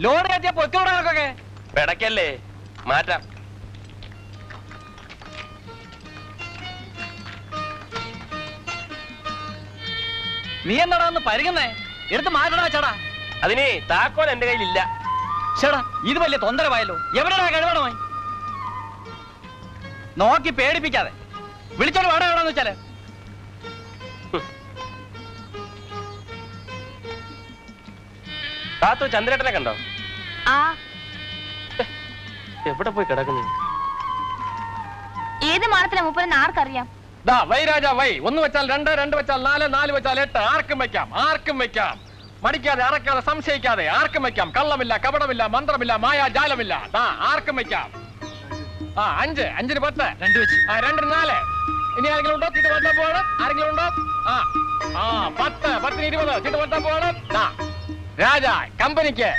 Load കയറ്റിയ പൊത്തോടൊക്കെ പിടക്കല്ലേ, മാറ്റാം. നീ എന്താടാ ഒന്ന് പരുകുന്നേ? എടുത്ത് മാറ്റടാ ചേടാ. അതിന് താക്കോൽ എന്റെ കയ്യിലില്ല. ചേടാ ഇത് വലിയ തൊന്തരമായല്ലോ. എവിടെയാ കഴിവണമായി? നോക്കി പേടിപ്പിക്കാതെ വിളിച്ചോട് വാടക എവിടാന്ന് വെച്ചാല്. താത്തു ചന്ദ്രേട്ടനെ കണ്ടോ? എവിടെ പോയി കിടക്കുന്നു? ഏത് മാനത്തിലെ മൂപ്പരെന്ന് ആർക്കറിയാം? Y Raja Y. 1 വെച്ചാൽ 2, 2 വെച്ചാൽ 4, 4 വെച്ചാൽ 8. ആർക്കും വെക്കാം, ആർക്കും വെക്കാം. മടിക്കാതെ, അറക്കാതെ, സംശയിക്കാതെ ആർക്കും വെക്കാം. കള്ളമില്ല, കപടമില്ല, മന്ത്രമില്ല, മായാജാലമില്ല. ആർക്കും വെക്കാം. 5, 5 10, 2 വെച്ച് 2 4. ഇനി ആരെങ്കിലും ഉണ്ടോ? ചീട്ട് പറ്റാൻ പോകണം. ആരെങ്കിലും ഉണ്ടോ? 10, 10 20 ചീട്ട് പറ്റാൻ പോകണം. രാജാ കമ്പനിക്ക്.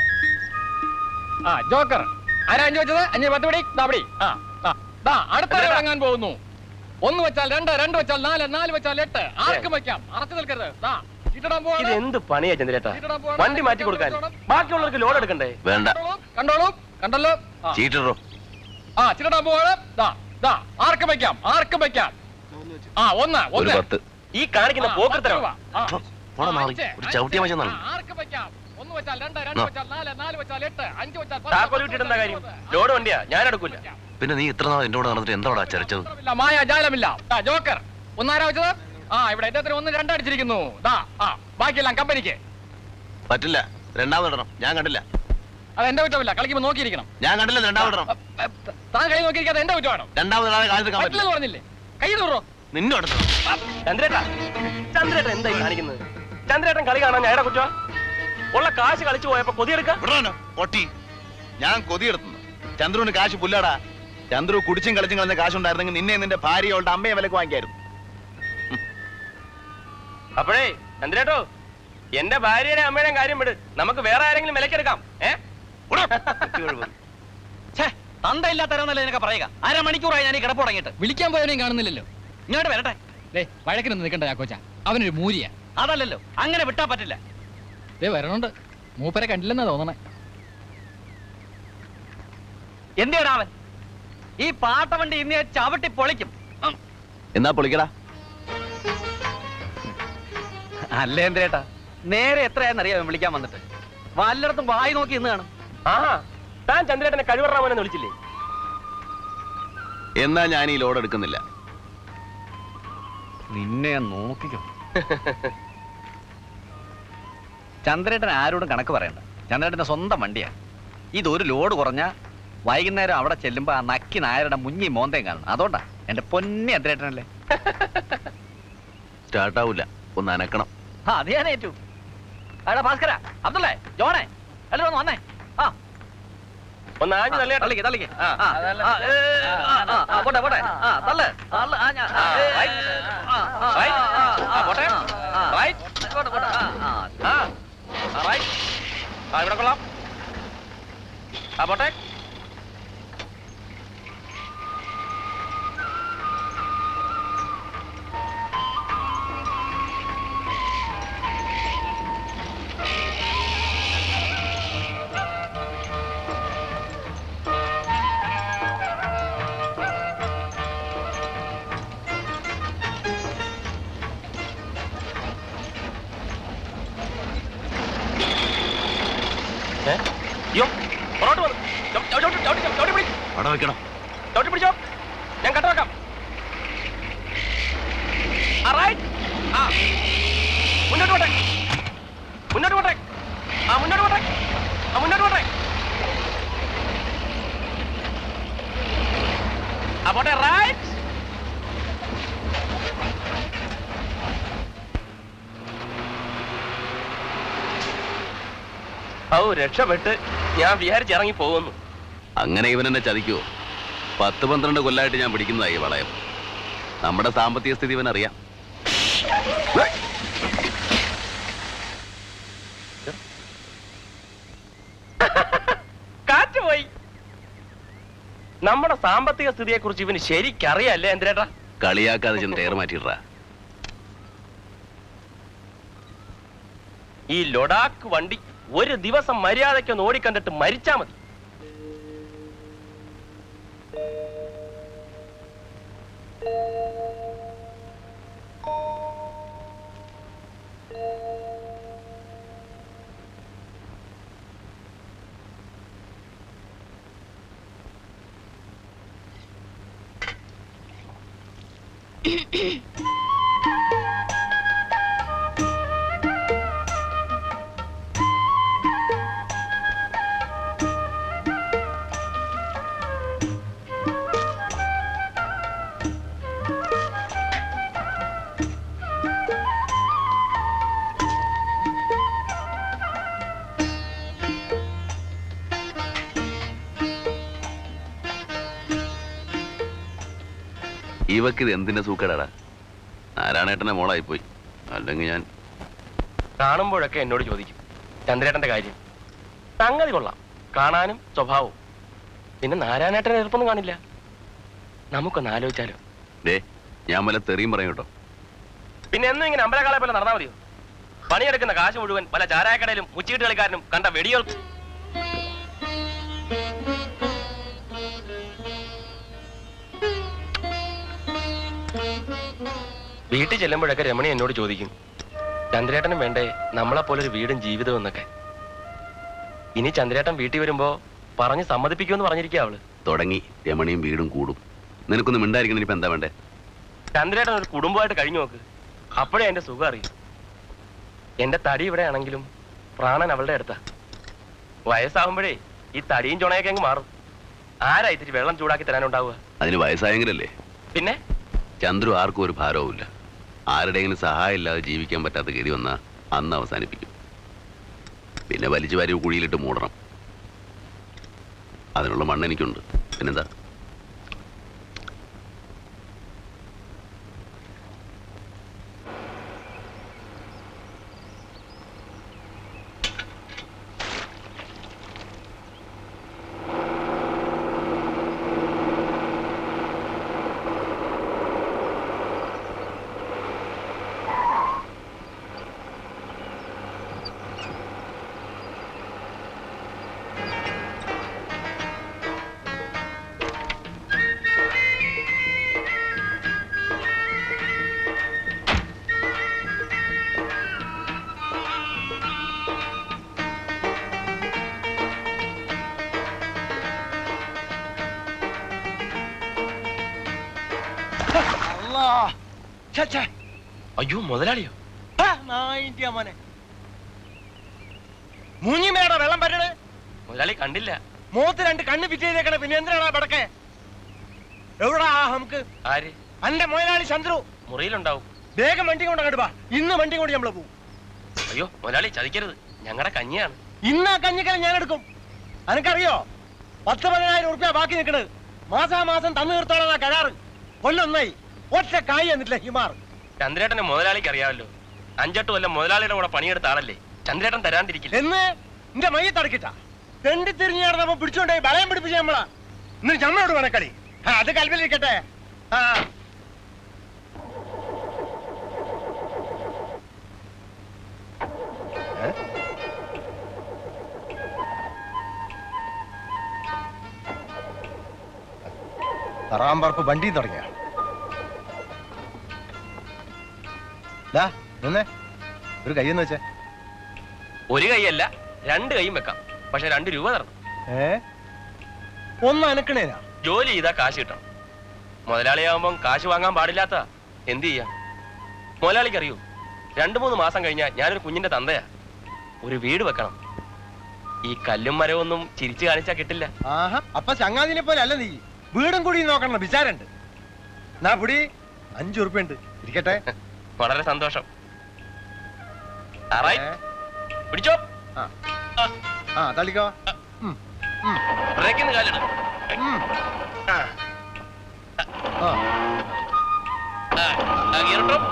ജോക്കർ ആരാ 5 വെച്ചത്? 5 10 പിടി. പിടി. അടുത്ത ഇറങ്ങാൻ പോകുന്നു. 1 വെച്ചാൽ 2, 2 വെച്ചാൽ 4, 4 വെച്ചാൽ 8. ആർക്കും വെക്കാം. അറച്ചു നിൽക്കരുത്. ഇത് എന്ത് പണിയാ ചന്ദ്രേട്ടാ? വണ്ടി മാറ്റി കൊടുക്കാൻ ബാക്കിയുള്ളവർക്ക് ലോഡ് എടുക്കണ്ടേ? വേണ്ട. കണ്ടോളൂ, കണ്ടല്ലോ. ചീറ്ററോ? ചിരടാൻ പോവാണ്. ആർക്കും വെക്കാം, ആർക്കും വെക്കാം. 1, 1. ഈ കാണിക്കുന്ന പോക്കത്തരം ആർക്കും വെക്കാം. 1 വെച്ചാൽ 2, 2 വെച്ചാൽ 4, 4 വെച്ചാൽ 8, 5 വെച്ചാൽ 10. താക്കോൽ ഇട്ടിട്ടെന്താ കാര്യം? ലോഡ് വണ്ടിയാ, ഞാൻ എടുക്കൂല. പിന്നെ നീ ഇത്ര നാൾ എന്റെ കൂടെ നടന്നിട്ട് എന്താ ചരച്ചത്? മായാജാലമില്ല. ജോക്കർ 1 ആരാ വെച്ചത്? ഇവിടെ എന്റെ 1 2 അടിച്ചിരിക്കുന്നു. ബാക്കിയെല്ലാം കമ്പനിക്ക്. പറ്റില്ല, രണ്ടാമത് ഇടണം. ഞാൻ കണ്ടില്ല. അത് എന്റെ കുറ്റമില്ല. കളിക്കുമ്പോ നോക്കിയിരിക്കണം. ഞാൻ കണ്ടില്ല, രണ്ടാമത് ഇടണം. താൻ കൈ നോക്കിയിരിക്കാതെ എന്റെ കുറ്റമാണോ? രണ്ടാമത് പറ്റില്ലെന്ന് പറഞ്ഞില്ലേ? കൈ തൂറോ? നിന്നോട് ചന്ദ്രേട്ടാ, ചന്ദ്രേട്ടൻ എന്തായി കാണിക്കുന്നത്? ചന്ദ്രേട്ടൻ കളി കാണാൻ ഞാൻ കുറ്റ ഉള്ള കാശ് കളിച്ചു പോയപ്പോ കൊതിയെടുക്ക പൊട്ടി. ഞാൻ കൊതിയെടുത്തു. ചന്ദ്രുവിന് കാശ് പുല്ലാടാ. ചന്ദ്രു കുടിച്ചും കളിച്ചും കളഞ്ഞ കാശുണ്ടായിരുന്നെങ്കിൽ നിന്നെ നിന്റെ ഭാര്യയോളുടെ അമ്മയെ വിലക്ക് വാങ്ങിക്കായിരുന്നു. അപ്പോഴേ ചന്ദ്രേട്ടോ, എന്റെ ഭാര്യയുടെ അമ്മയുടെയും കാര്യം വിട്. നമുക്ക് വേറെ ആരെങ്കിലും വിലക്കെടുക്കാം. തന്തയില്ലാത്തരന്നല്ലേ നിനക്ക് പറയുക? 1/2 മണിക്കൂറായി ഞാൻ ഈ കിടപ്പ് തുടങ്ങിയിട്ട്. വിളിക്കാൻ പോയവനെയും കാണുന്നില്ലല്ലോ. ഇങ്ങോട്ട് വരട്ടെ. വഴക്കിനൊന്നും നിൽക്കണ്ട ചാക്കോച്ച. അവനൊരു മൂരിയാ. അതല്ലല്ലോ, അങ്ങനെ വിട്ടാ പറ്റില്ല. വരണുണ്ട്. മൂപ്പരെ കണ്ടില്ലെന്നാ തോന്നണേ. എന്തിനാ അവൻ ഈ പാട്ടവണ്ടി ഇന്ന് ചവിട്ടി പൊളിക്കും? എന്നാ പൊളിക്കടാ. അല്ലേ എന്തേട്ടാ, നേരെ എത്രയാന്നറിയാം വിളിക്കാൻ വന്നിട്ട്? വല്ലയിടത്തും വായി നോക്കി ഇന്ന് കാണും. താൻ ചന്ദ്രേട്ടനെ കഴിവറാമനെന്ന് വിളിച്ചില്ലേ? എന്നാ ഞാൻ ഈ ലോഡ് എടുക്കുന്നില്ല. നിന്നെ നോക്കിക്കോ. ചന്ദ്രേട്ടൻ ആരോടും കണക്ക് പറയണ്ട. ചന്ദ്രേട്ടന്റെ സ്വന്തം വണ്ടിയാ. ഇതൊരു ലോഡ് കുറഞ്ഞ വൈകുന്നേരം അവിടെ ചെല്ലുമ്പോ ആ നക്കി നായരുടെ മുഞ്ഞി മോന്തയും കാണണം. അതുകൊണ്ടാ എന്റെ പൊന്നി ചന്ദ്രേട്ടനല്ലേ. സ്റ്റാർട്ടാവൂല, ഒന്ന് അനക്കണം. അത് ഞാൻ ഏറ്റു. അവിടെ ഭാസ്കര, അബ്ദുള്ളേ, ജോണേ, എല്ലാവരും ഒന്ന് വന്നേ. ഒന്ന് ആഞ്ഞു തള്ളിയാ. തള്ളിക്ക് തള്ളിക്ക്. പോട്ടെ പോട്ടെ. തള്ളു ഇവിടെ കൊള്ളാം. പോട്ടെ. ചവിട്ടി പിടിച്ചോ, ഞാൻ കട്ട വെക്കാം. മുന്നോട്ട് പോട്ടെ, മുന്നോട്ട് പോട്ടെ, മുന്നോട്ട് പോട്ടെ, മുന്നോട്ട് പോട്ടെ. പോട്ടെ. റൈറ്റ്. രക്ഷപ്പെട്ട് ഞാൻ വിചാരിച്ച് ഇറങ്ങി പോകുന്നു. അങ്ങനെ ഇവനെന്നെ ചതിക്കുവോ? 10-12 കൊല്ലായിട്ട് ഞാൻ പിടിക്കുന്നതായി വളയം. നമ്മുടെ സാമ്പത്തിക സ്ഥിതി ഇവനറിയാം. കാറ്റ് പോയി. നമ്മുടെ സാമ്പത്തിക സ്ഥിതിയെ കുറിച്ച് ഇവന് ശരിക്കറിയല്ലേ എന്തേട്ടാ? കളിയാക്കാതെ ചെന്ന് ടയർ മാറ്റിയിട്ടാ. ഈ ലൊഡാക്ക് വണ്ടി ഒരു ദിവസം മര്യാദയ്ക്കൊന്ന് ഓടിക്കണ്ടിട്ട് മരിച്ചാ മതി. ഇവക്ക് ഇത് എന്തിന്റെ സൂക്കേടാടാ? നാരായണേട്ടന്റെ മോളായിപ്പോയി. അല്ലെങ്കിൽ ഞാൻ കാണുമ്പോഴൊക്കെ എന്നോട് ചോദിക്കും ചന്ദ്രേട്ടന്റെ കാര്യം. സംഗതി കൊള്ളാം, കാണാനും സ്വഭാവവും. പിന്നെ നാരായണേട്ടനെ എതിർപ്പൊന്നും കാണില്ല. നമുക്കൊന്ന് ആലോചിച്ചാലോ? ഞാൻ വല്ല തെറിയും പറയും കേട്ടോ. പിന്നെ എന്നും ഇങ്ങനെ അമ്പലക്കാളെ പോലെ നടന്നാൽ മതിയോ? പണിയെടുക്കുന്ന കാശ് മുഴുവൻ പല ചാരായക്കടയിലും മുച്ചീട്ട് കളിക്കാരനും കണ്ട വെടികൾക്കും. വീട്ടിൽ ചെല്ലുമ്പോഴൊക്കെ രമണി എന്നോട് ചോദിക്കും, ചന്ദ്രേട്ടനും വേണ്ടേ നമ്മളെപ്പോലൊരു വീടും ജീവിതവും എന്നൊക്കെ. ഇനി ചന്ദ്രേട്ടൻ വീട്ടിൽ വരുമ്പോ പറഞ്ഞ് സമ്മതിപ്പിക്കുമെന്ന് പറഞ്ഞിരിക്കുക അവള്. തുടങ്ങി രമണിയും വീടും കൂടും. നിനക്കൊന്നും മിണ്ടായിരിക്കണം. ഇനിയിപ്പോ എന്താ വേണ്ടേ? ചന്ദ്രേട്ടൻ ഒരു കുടുംബമായിട്ട് കഴിഞ്ഞു നോക്ക്, അപ്പോഴേ എന്റെ സുഖം അറിയും. എന്റെ തടി ഇവിടെ ആണെങ്കിലും പ്രാണൻ അവളുടെ അടുത്താ. വയസ്സാകുമ്പോഴേ ഈ തടിയും ചുണയൊക്കെ അങ്ങ് മാറും. ആരാ ഇത്തിരി വെള്ളം ചൂടാക്കി തരാനുണ്ടാവുക? അതിന് വയസ്സായെങ്കിലല്ലേ. പിന്നെ ചന്ദ്രു ആർക്കും ഒരു ഭാരവുമില്ല. ആരുടെയെങ്കിലും സഹായം ഇല്ലാതെ ജീവിക്കാൻ പറ്റാത്ത ഗതി വന്നാ അന്ന് അവസാനിപ്പിക്കും. പിന്നെ വലിച്ചു വാരി കുഴിയിലിട്ട് മൂടണം. അതിനുള്ള മണ്ണ് എനിക്കുണ്ട്. പിന്നെന്താ? അയ്യോ മുതലാളിയോ? മോനെ മൂഞ്ഞിമേടാ വെള്ളം പറ്റണേ. മുതലാളി കണ്ടില്ല. മൂത്ത് രണ്ട് കണ്ണ് ഫിറ്റ് ചെയ്തേക്കണേ. പിന്നെ എന്തിനാണ് പടക്കെ? എവിടാ നമുക്ക്? ആര്? അന്റെ മുതലാളി ചന്ദ്രു മുറിയിലുണ്ടാവും. വേഗം വണ്ടി കൊണ്ട് അങ്ങോട്ട് വാ. ഇന്ന് വണ്ടി കൊണ്ട് നമ്മള് പോകും. അയ്യോ മുതലാളി ചതിക്കരുത്, ഞങ്ങളുടെ കഞ്ഞിയാണ്. ഇന്ന് ആ കഞ്ഞിക്കല ഞാൻ എടുക്കും. അനക്കറിയോ 10-15,000 ഉറുപ്പ്യ ബാക്കി നിൽക്കണത്. മാസാമാസം തന്നു തീർത്തോളാ കരാറ്. കൊല്ലൊന്നായി ഒറ്റ കായ് എന്നിട്ടില്ല ഹിമാർ. ചന്ദ്രേട്ടനെ മുതലാളിക്ക് അറിയാമല്ലോ. 5-8 കൊല്ലം മുതലാളിയുടെ കൂടെ പണിയെടുത്ത ആളല്ലേ. ചന്ദ്രേട്ടൻ തരാണ്ടിരിക്കില്ല. എന്ന് എന്റെ മയ്യെ തടക്കിട്ടാ തെണ്ടി തിരിഞ്ഞു നടന്നപ്പോ പിടിച്ചോണ്ടേ വളയം പിടിപ്പിച്ച നമ്മളാ. ഇന്ന് നമ്മളോട് വേണക്കളി. അത് കൽവിലിരിക്കട്ടെ. തറാമ്പറപ്പ് വണ്ടിയും തുടങ്ങിയ നിന്നേ ഒരു കയ്യെന്ന് വെച്ചേ. ഒരു കൈയല്ല 2 കൈയും വെക്കാം. പക്ഷെ 2 രൂപ തരണം. ഒന്ന് അനക്കണേനാ. ജോലി ചെയ്താ കാശ് കിട്ടണം. മുതലാളിയാവുമ്പം കാശ് വാങ്ങാൻ പാടില്ലാത്ത എന്ത് ചെയ്യാം? മുതലാളിക്ക് അറിയൂ, 2-3 മാസം കഴിഞ്ഞാൽ ഞാനൊരു കുഞ്ഞിന്റെ തന്തയാ. ഒരു വീട് വെക്കണം. ഈ കല്ലും മരവൊന്നും ചിരിച്ചു കാണിച്ചാ കിട്ടില്ല. ആഹാ, അപ്പൊ ചങ്ങാതിനെ പോലെ അല്ല നീ. വീടും കൂടി നോക്കണം വിചാരണ്ട്. നാ പുടി 5 ഉറുപ്പ്യ ഉണ്ട്. ഇരിക്കട്ടെ. വളരെ സന്തോഷം. പിടിച്ചോ. തള്ളിക്കോ. ബ്രേക്കിന്ന് കാലിട്. Gear drop.